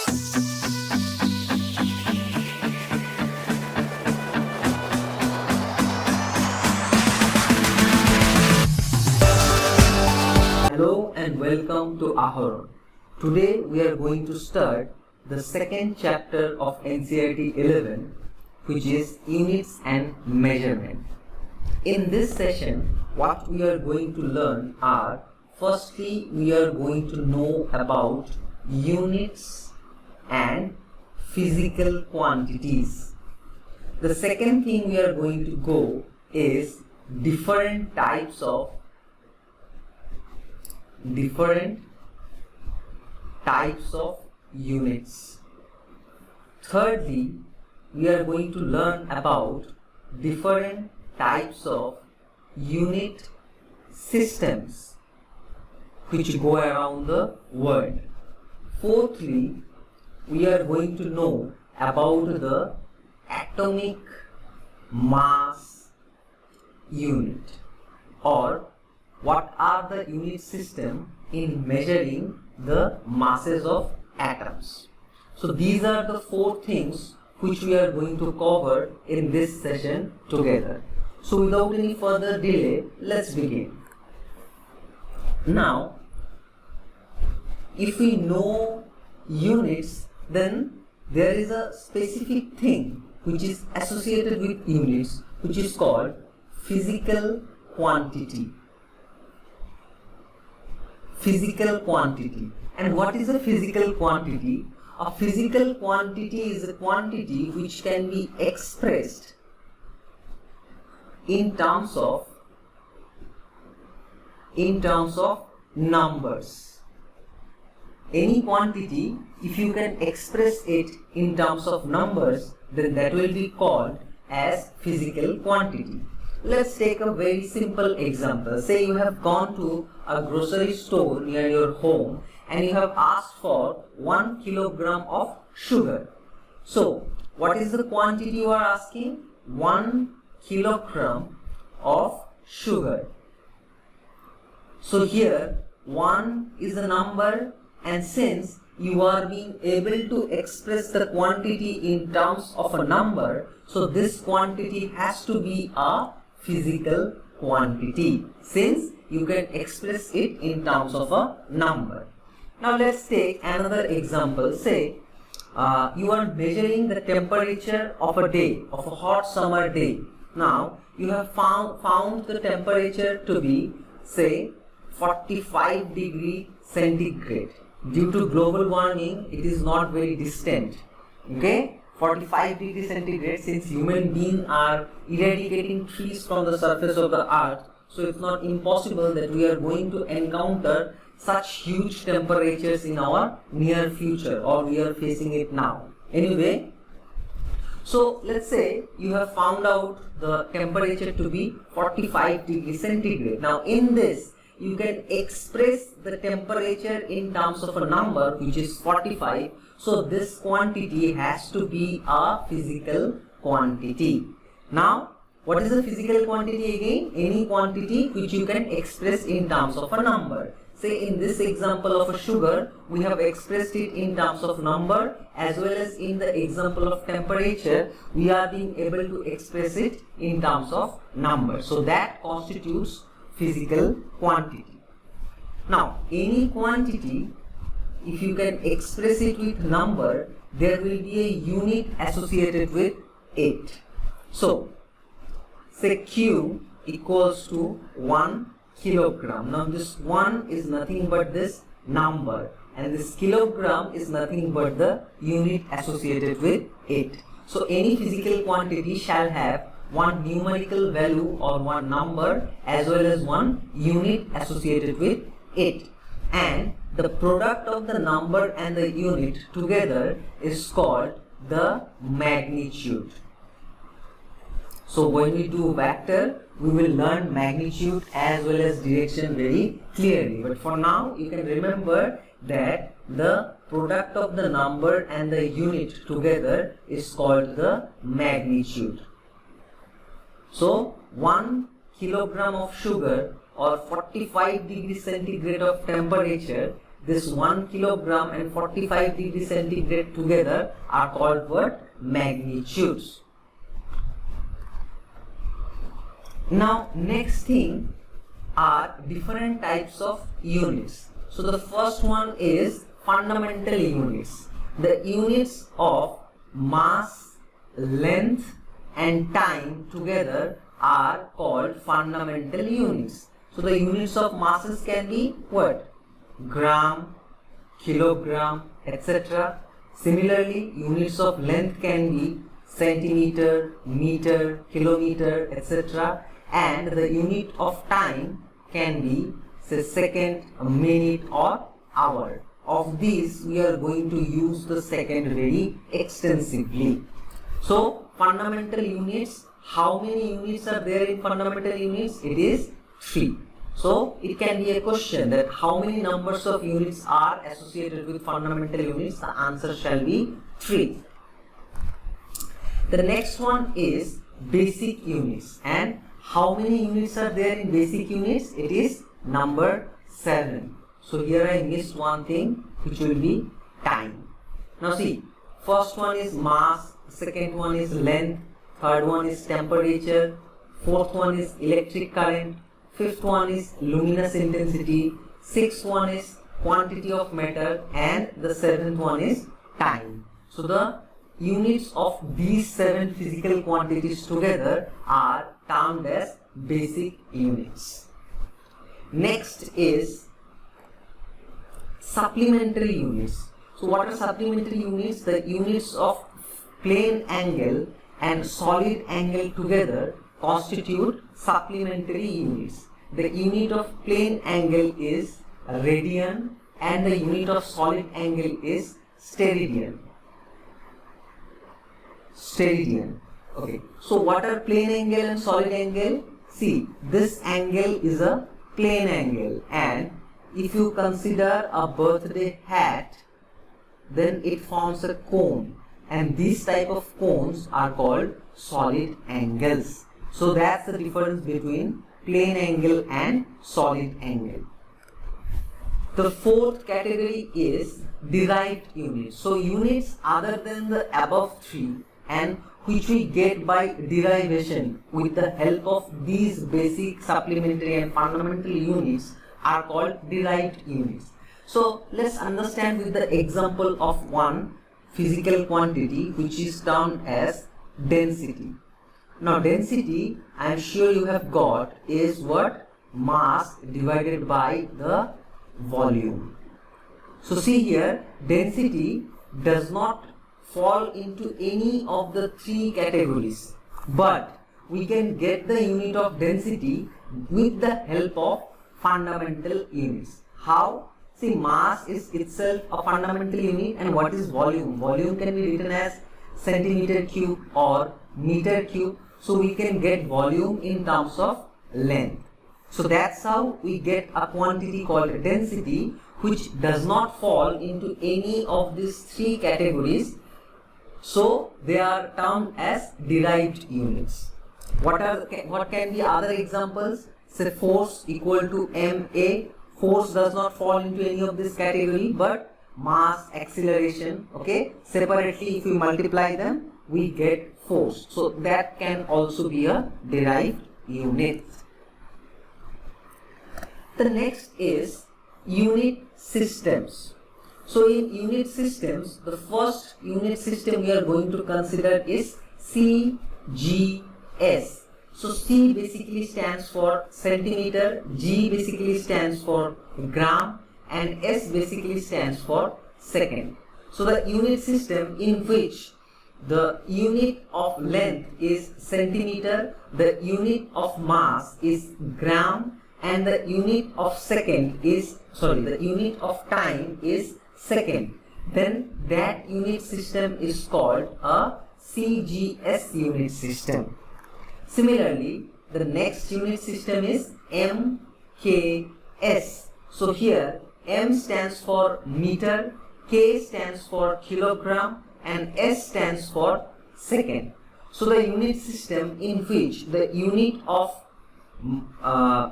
Hello and welcome to Aharon. Today we are going to start the second chapter of NCERT 11, which is Units and Measurement. In this session, what we are going to learn are, firstly, we are going to know about units and physical quantities. The second thing we are going to go is different types of units. Thirdly, we are going to learn about different types of unit systems which go around the world. Fourthly, we are going to know about the atomic mass unit, or what are the unit system in measuring the masses of atoms. So these are the four things which we are going to cover in this session together. So without any further delay, let's begin. Now, if we know units, then there is a specific thing which is associated with units, which is called physical quantity. Physical quantity. And what is a physical quantity? A physical quantity is a quantity which can be expressed in terms of numbers. Any quantity, if you can express it in terms of numbers, then that will be called as physical quantity. Let's take a very simple example. Say you have gone to a grocery store near your home and you have asked for 1 kilogram of sugar. So, what is the quantity you are asking? 1 kilogram of sugar. So here 1 is a number, and since you are being able to express the quantity in terms of a number, so this quantity has to be a physical quantity, since you can express it in terms of a number. Now let's take another example. Say you are measuring the temperature of a day, of a hot summer day. Now you have found the temperature to be, say, 45 degree centigrade. Due to global warming, it is not very distant. Okay, 45 degree centigrade, since human beings are eradicating trees from the surface of the earth, so it's not impossible that we are going to encounter such huge temperatures in our near future, or we are facing it now. Anyway, so let's say you have found out the temperature to be 45 degrees centigrade. Now in this, you can express the temperature in terms of a number which is 45. So this quantity has to be a physical quantity. Now, what is a physical quantity again? Any quantity which you can express in terms of a number. Say in this example of a sugar, we have expressed it in terms of number, as well as in the example of temperature, we are being able to express it in terms of number. So that constitutes physical quantity. Now, any quantity, if you can express it with number, there will be a unit associated with it. So, say Q equals to 1 kilogram. Now this 1 is nothing but this number, and this kilogram is nothing but the unit associated with it. So any physical quantity shall have one numerical value or one number as well as one unit associated with it, and the product of the number and the unit together is called the magnitude. So when we do vector, we will learn magnitude as well as direction very clearly. But for now, you can remember that the product of the number and the unit together is called the magnitude. So 1 kilogram of sugar or 45 degrees centigrade of temperature this 1 kilogram and 45 degrees centigrade together are called what? Magnitudes. Now next thing are different types of units. So the first one is fundamental units. The units of mass, length and time together are called fundamental units. So the units of masses can be what? Gram, kilogram, etc. Similarly, units of length can be centimeter, meter, kilometer, etc. And the unit of time can be, say, second, a minute or hour. Of these, we are going to use the second very extensively. So, fundamental units, how many units are there in fundamental units? It is 3. So, it can be a question that how many numbers of units are associated with fundamental units? The answer shall be 3. The next one is basic units. And how many units are there in basic units? It is number 7. So, here I missed one thing, which will be time. Now see, first one is mass, second one is length, third one is temperature, fourth one is electric current, fifth one is luminous intensity, sixth one is quantity of matter, and the seventh one is time. So the units of these 7 physical quantities together are termed as basic units. Next is supplementary units. So what are supplementary units? The units of plane angle and solid angle together constitute supplementary units. The unit of plane angle is radian and the unit of solid angle is steradian. Okay. So what are plane angle and solid angle? See, this angle is a plane angle, and if you consider a birthday hat, then it forms a cone, and these type of cones are called solid angles. So that's the difference between plane angle and solid angle. The fourth category is derived units. So units other than the above 3 and which we get by derivation with the help of these basic, supplementary and fundamental units are called derived units. So let's understand with the example of one physical quantity which is termed as density. Now density, I am sure you have got, is what? Mass divided by the volume. So see here, density does not fall into any of the 3 categories, but we can get the unit of density with the help of fundamental units. How? See, mass is itself a fundamental unit, and what is volume? Volume can be written as centimeter cube or meter cube. So we can get volume in terms of length. So that's how we get a quantity called density, which does not fall into any of these 3 categories. So they are termed as derived units. What can be other examples? Say force equal to ma. Force does not fall into any of this category, but mass, acceleration, okay, separately if we multiply them, we get force. So that can also be a derived unit. The next is unit systems. So in unit systems, the first unit system we are going to consider is CGS. So C basically stands for centimeter, G basically stands for gram, and S basically stands for second. So the unit system in which the unit of length is centimeter, the unit of mass is gram, and the unit of the unit of time is second, then that unit system is called a CGS unit system. Similarly, the next unit system is MKS. So here M stands for meter, K stands for kilogram, and S stands for second. So the unit system in which the unit of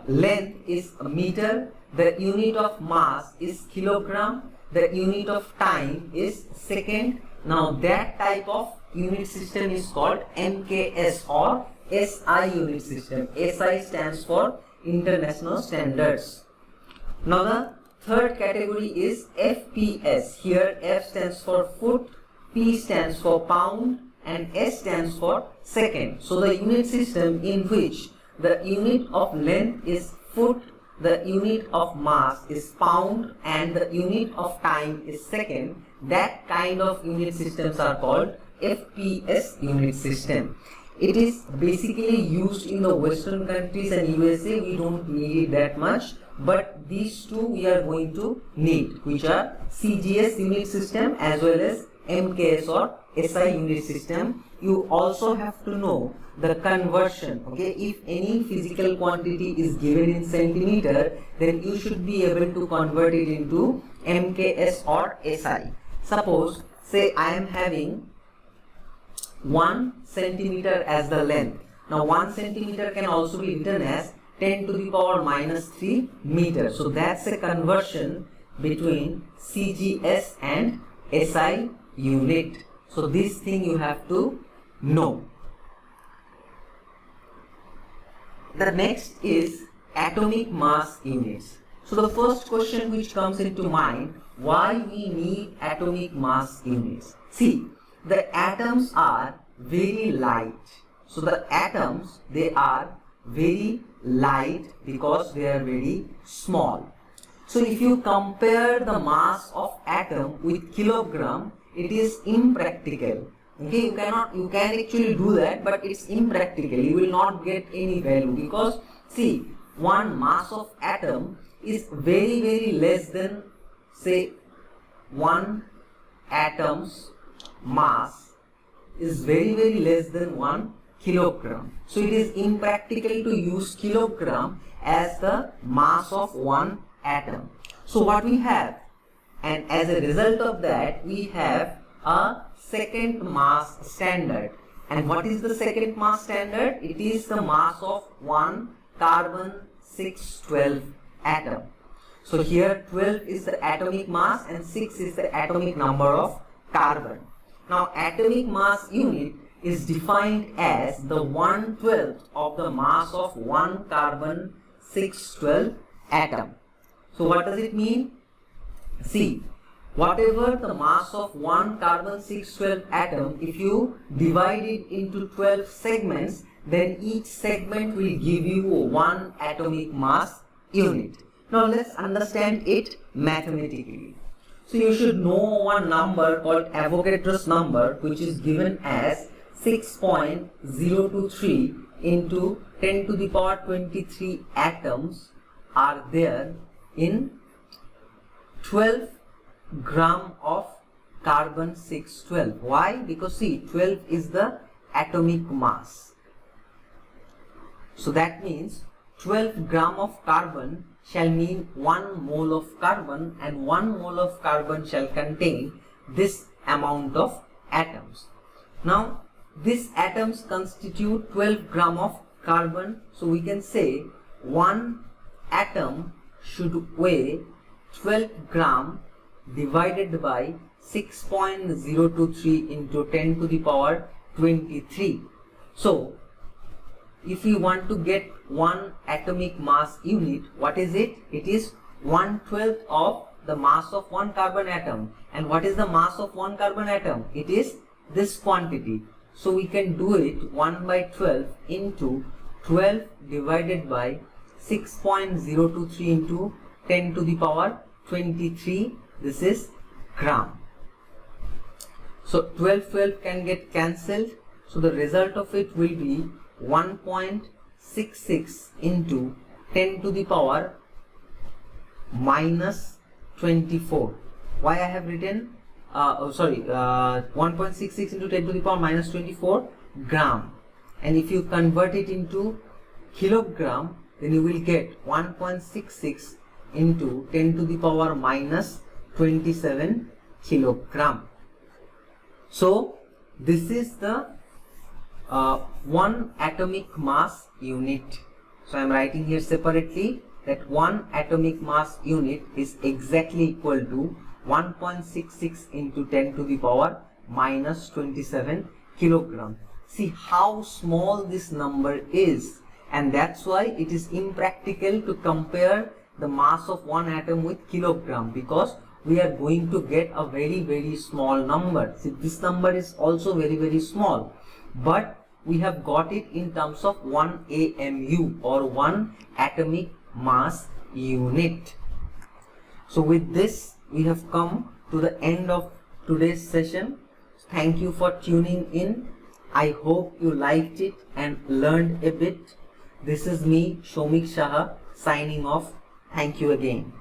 length is a meter, the unit of mass is kilogram, the unit of time is second. Now that type of unit system is called MKS or SI unit system. SI stands for International Standards. Now the third category is FPS. Here F stands for foot, P stands for pound, and S stands for second. So the unit system in which the unit of length is foot, the unit of mass is pound, and the unit of time is second, that kind of unit systems are called FPS unit system. It is basically used in the Western countries and USA. We don't need it that much, but these two we are going to need, which are CGS unit system as well as MKS or SI unit system. You also have to know the conversion. Okay, if any physical quantity is given in centimeter, then you should be able to convert it into MKS or SI. Suppose, say I am having 1 centimeter as the length. Now 1 centimeter can also be written as 10 to the power minus 3 meters. So that's a conversion between CGS and SI unit. So this thing you have to know. The next is atomic mass units. So the first question which comes into mind, why we need atomic mass units? See, the atoms are very light. So the atoms, they are very light because they are very small. So if you compare the mass of atom with kilogram, it is impractical. Okay, you can actually do that, but it's impractical. You will not get any value because see, one mass of atom is very less than, say, 1 atom's mass is very less than 1 kilogram. So it is impractical to use kilogram as the mass of 1 atom. So what we have, and as a result of that, we have a second mass standard. And what is the second mass standard? It is the mass of 1 carbon 612 atom. So here 12 is the atomic mass and 6 is the atomic number of carbon. Now atomic mass unit is defined as the 1/12 of the mass of 1 carbon 612 atom. So what does it mean? See, whatever the mass of 1 carbon 612 atom, if you divide it into 12 segments, then each segment will give you 1 atomic mass unit. Now let's understand it mathematically. So you should know one number called Avogadro's number, which is given as 6.023 into 10 to the power 23 atoms are there in 12 gram of carbon 612. Why? Because see, 12 is the atomic mass. So that means 12 gram of carbon shall mean 1 mole of carbon, and 1 mole of carbon shall contain this amount of atoms. Now these atoms constitute 12 gram of carbon. So we can say 1 atom should weigh 12 gram divided by 6.023 into 10 to the power 23. So if we want to get 1 atomic mass unit, what is it? It is 1/12 of the mass of 1 carbon atom. And what is the mass of 1 carbon atom? It is this quantity. So we can do it 1/12 into 12 divided by 6.023 into 10 to the power 23. This is gram. So 12 can get cancelled. So the result of it will be 1.66 into 10 to the power minus 24. Why I have written 1.66 into 10 to the power minus 24 gram. And if you convert it into kilogram, then you will get 1.66 into 10 to the power minus 27 kilogram. So this is the 1 atomic mass unit. So I am writing here separately that 1 atomic mass unit is exactly equal to 1.66 into 10 to the power minus 27 kilogram. See how small this number is, and that's why it is impractical to compare the mass of one atom with kilogram, because we are going to get a very small number. See, this number is also very small, but we have got it in terms of 1 AMU or 1 atomic mass unit. So with this we have come to the end of today's session. Thank you for tuning in. I hope you liked it and learned a bit. This is me, Shomik Shah, signing off. Thank you again.